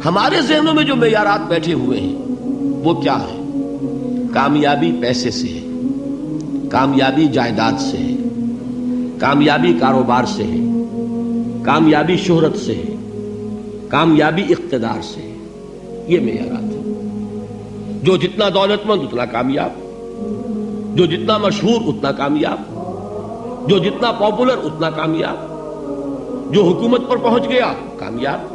ہمارے ذہنوں میں جو معیارات بیٹھے ہوئے ہیں وہ کیا ہے؟ کامیابی پیسے سے ہے، کامیابی جائیداد سے ہے، کامیابی کاروبار سے ہے، کامیابی شہرت سے ہے، کامیابی اقتدار سے ہے. یہ معیارات ہیں. جو جتنا دولت مند اتنا کامیاب، جو جتنا مشہور اتنا کامیاب، جو جتنا پاپولر اتنا کامیاب، جو حکومت پر پہنچ گیا کامیاب،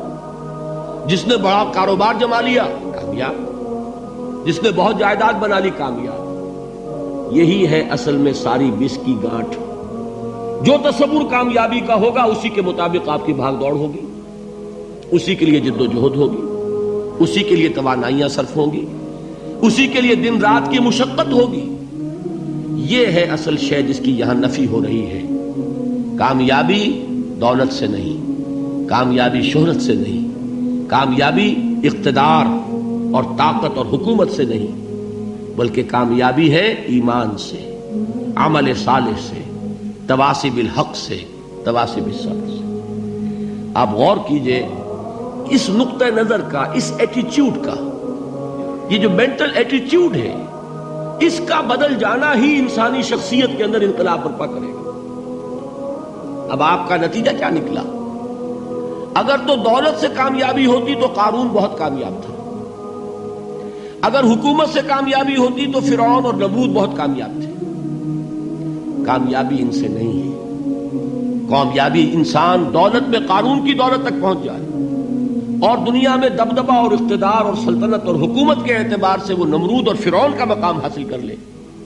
جس نے بڑا کاروبار جما لیا کامیاب، جس نے بہت جائیداد بنا لی کامیاب. یہی ہے اصل میں ساری بس کی گانٹھ. جو تصور کامیابی کا ہوگا اسی کے مطابق آپ کی بھاگ دوڑ ہوگی، اسی کے لیے جد و جہد ہوگی، اسی کے لیے توانائیاں صرف ہوں گی، اسی کے لیے دن رات کی مشقت ہوگی. یہ ہے اصل شے جس کی یہاں نفی ہو رہی ہے. کامیابی دولت سے نہیں، کامیابی شہرت سے نہیں، کامیابی اقتدار اور طاقت اور حکومت سے نہیں، بلکہ کامیابی ہے ایمان سے، عمل صالح سے، تواصی بالحق سے، تواصی بالصبر سے. آپ غور کیجئے اس نقطہ نظر کا، اس ایٹیچیوڈ کا، یہ جو مینٹل ایٹیچیوڈ ہے اس کا بدل جانا ہی انسانی شخصیت کے اندر انقلاب برپا کرے گا. اب آپ کا نتیجہ کیا نکلا؟ اگر تو دولت سے کامیابی ہوتی تو قارون بہت کامیاب تھا، اگر حکومت سے کامیابی ہوتی تو فرعون اور نمرود بہت کامیاب تھے. کامیابی ان سے نہیں ہے. کامیابی انسان دولت میں قارون کی دولت تک پہنچ جائے اور دنیا میں دبدبہ اور اقتدار اور سلطنت اور حکومت کے اعتبار سے وہ نمرود اور فرعون کا مقام حاصل کر لے،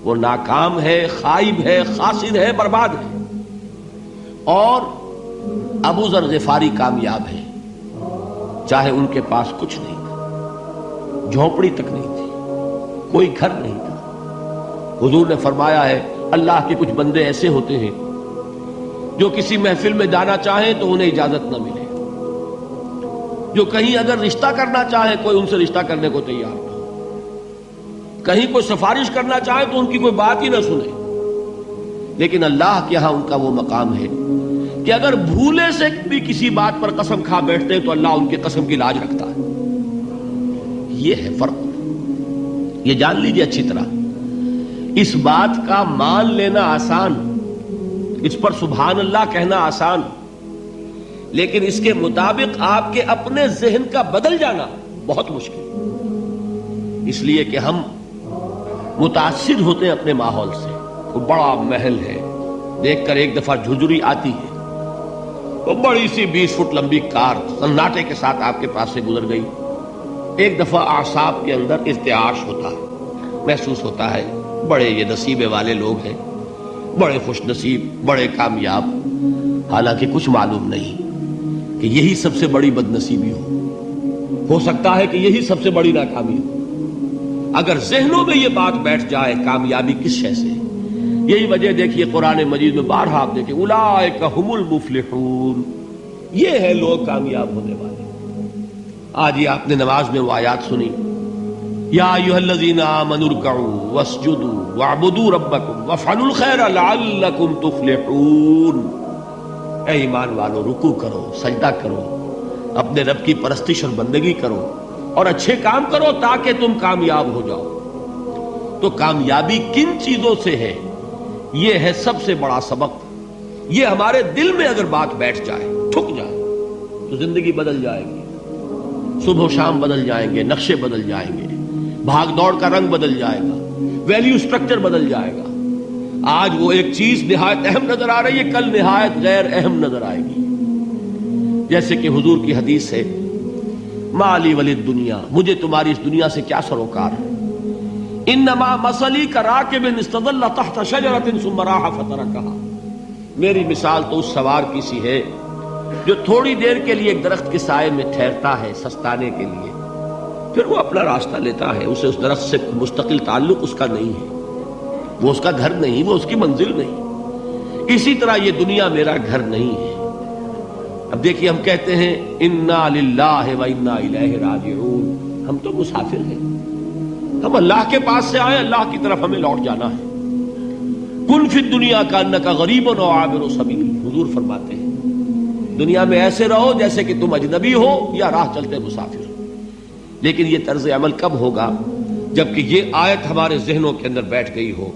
وہ ناکام ہے، خائب ہے، خاسر ہے، برباد ہے. اور ابو ذر غفاری کامیاب ہے، چاہے ان کے پاس کچھ نہیں تھا، جھونپڑی تک نہیں تھی، کوئی گھر نہیں تھا. حضور نے فرمایا ہے اللہ کے کچھ بندے ایسے ہوتے ہیں جو کسی محفل میں جانا چاہیں تو انہیں اجازت نہ ملے، جو کہیں اگر رشتہ کرنا چاہے کوئی ان سے رشتہ کرنے کو تیار نہ ہو، کہیں کوئی سفارش کرنا چاہے تو ان کی کوئی بات ہی نہ سنے. لیکن اللہ کے ہاں ان کا وہ مقام ہے کہ اگر بھولے سے بھی کسی بات پر قسم کھا بیٹھتے ہیں تو اللہ ان کی قسم کی لاج رکھتا ہے. یہ ہے فرق. یہ جان لیجیے اچھی طرح. اس بات کا مان لینا آسان، اس پر سبحان اللہ کہنا آسان، لیکن اس کے مطابق آپ کے اپنے ذہن کا بدل جانا بہت مشکل. اس لیے کہ ہم متاثر ہوتے ہیں اپنے ماحول سے. وہ بڑا محل ہے، دیکھ کر ایک دفعہ جھجری آتی ہے، وہ بڑی سی 20 فٹ لمبی کار سناٹے کے ساتھ آپ کے پاس سے گزر گئی. ایک دفعہ اعصاب کے اندر ارتعاش ہوتا ہے، محسوس ہوتا ہے بڑے یہ نصیبے والے لوگ ہیں، بڑے خوش نصیب، بڑے کامیاب. حالانکہ کچھ معلوم نہیں کہ یہی سب سے بڑی بد نصیبی ہو سکتا ہے کہ یہی سب سے بڑی ناکامی ہو. اگر ذہنوں میں یہ بات بیٹھ جائے کامیابی کس شے سے. یہی وجہ دیکھیے قرآن مجید میں بارہا آپ دیکھیں اولئک هم المفلحون، یہ ہے لوگ کامیاب ہونے والے. آج یہ آپ نے نماز میں وہ آیات سنی، یا ایھا الذین آمنوا ارکعوا واسجدوا واعبدوا ربکم وافعلوا الخیر لعلکم تفلحون. اے ایمان والو، رکوع کرو، سجدہ کرو، اپنے رب کی پرستش اور بندگی کرو اور اچھے کام کرو تاکہ تم کامیاب ہو جاؤ. تو کامیابی کن چیزوں سے ہے؟ یہ ہے سب سے بڑا سبق. یہ ہمارے دل میں اگر بات بیٹھ جائے، ٹھک جائے، تو زندگی بدل جائے گی. صبح و شام بدل جائیں گے، نقشے بدل جائیں گے، بھاگ دوڑ کا رنگ بدل جائے گا، ویلیو سٹرکچر بدل جائے گا. آج وہ ایک چیز نہایت اہم نظر آ رہی ہے، کل نہایت غیر اہم نظر آئے گی. جیسے کہ حضور کی حدیث ہے، مالی ولی الدنیا، مجھے تمہاری اس دنیا سے کیا سروکار ہے. انما مثلی کراکب استظل تحت شجرۃ ثم راح فترکها. میری مثال تو اس سوار کی سی ہے جو تھوڑی دیر کے لیے ایک درخت کے سائے میں ٹھہرتا ہے سستانے کے لیے، پھر وہ اپنا راستہ لیتا ہے. اسے اس درخت سے مستقل تعلق اس کا نہیں ہے، وہ اس کا گھر نہیں، وہ اس کی منزل نہیں. اسی طرح یہ دنیا میرا گھر نہیں ہے. اب دیکھیے ہم کہتے ہیں انا للہ و انا الیہ راجعون، ہم تو مسافر ہیں، ہم اللہ کے پاس سے آئے، اللہ کی طرف ہمیں لوٹ جانا ہے. کن فی الدنیا کانک غریب و عابر سبیل، حضور فرماتے ہیں دنیا میں ایسے رہو جیسے کہ تم اجنبی ہو یا راہ چلتے مسافر. لیکن یہ طرز عمل کب ہوگا؟ جبکہ یہ آیت ہمارے ذہنوں کے اندر بیٹھ گئی ہو،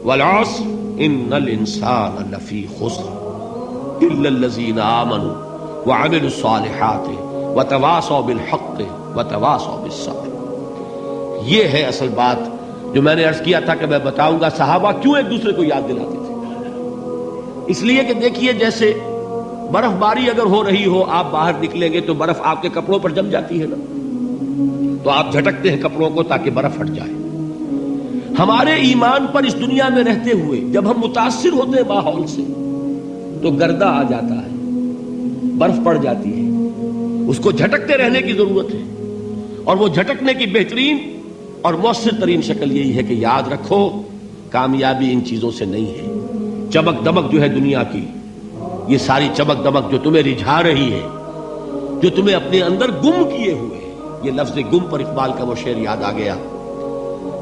والعصر ان الانسان لفی خسر الا الذین آمنوا وعملوا الصالحات وتواصوا بالحق وتواصوا بالصبر۔ یہ ہے اصل بات جو میں نے عرض کیا تھا کہ میں بتاؤں گا صحابہ کیوں ایک دوسرے کو یاد دلاتے تھے۔ اس لیے کہ دیکھیے جیسے برف باری اگر ہو رہی ہو، آپ باہر نکلیں گے تو برف آپ کے کپڑوں پر جم جاتی ہے نا، تو آپ جھٹکتے ہیں کپڑوں کو تاکہ برف ہٹ جائے۔ ہمارے ایمان پر اس دنیا میں رہتے ہوئے جب ہم متاثر ہوتے ہیں ماحول سے تو گردہ آ جاتا ہے، برف پڑ جاتی ہے، اس کو جھٹکتے رہنے کی ضرورت ہے۔ اور وہ جھٹکنے کی بہترین اور مؤثر ترین شکل یہی ہے کہ یاد رکھو کامیابی ان چیزوں سے نہیں ہے۔ چمک دمک جو ہے دنیا کی، یہ ساری چمک دمک جو تمہیں رجھا رہی ہے، جو تمہیں اپنے اندر گم کیے ہوئے، یہ لفظ گم پر اقبال کا وہ شعر یاد آ گیا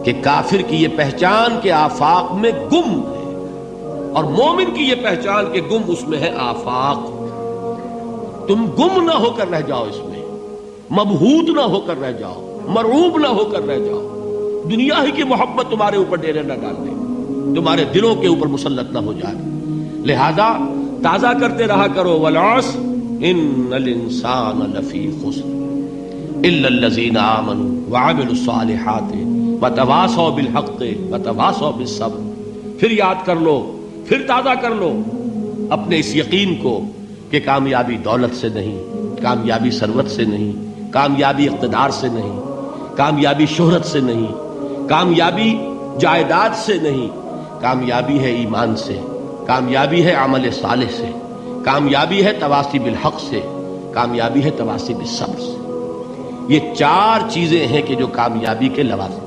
کہ کافر کی یہ پہچان کے آفاق میں گم ہے، اور مومن کی یہ پہچان کے گم اس میں ہے آفاق۔ تم گم نہ ہو کر رہ جاؤ، اس میں مبہوت نہ ہو کر رہ جاؤ، مرعوب نہ ہو کر رہ جاؤ، دنیا ہی کی محبت تمہارے اوپر ڈیرے نہ ڈال دے، تمہارے دلوں کے اوپر مسلط نہ ہو جائے۔ لہذا تازہ کرتے رہا کرو، والعصر ان الانسان لفی خسر الا الذین آمنوا وعملوا الصالحات وتواصوا بالحق وتواصوا بالصبر۔ پھر یاد کر لو، پھر تازہ کر لو اپنے اس یقین کو کہ کامیابی دولت سے نہیں، کامیابی ثروت سے نہیں، کامیابی اقتدار سے نہیں، کامیابی شہرت سے نہیں، کامیابی جائیداد سے نہیں، کامیابی ہے ایمان سے، کامیابی ہے عمل صالح سے، کامیابی ہے تواصی بالحق سے، کامیابی ہے تواصی بالصبر سے۔ یہ چار چیزیں ہیں کہ جو کامیابی کے لوازم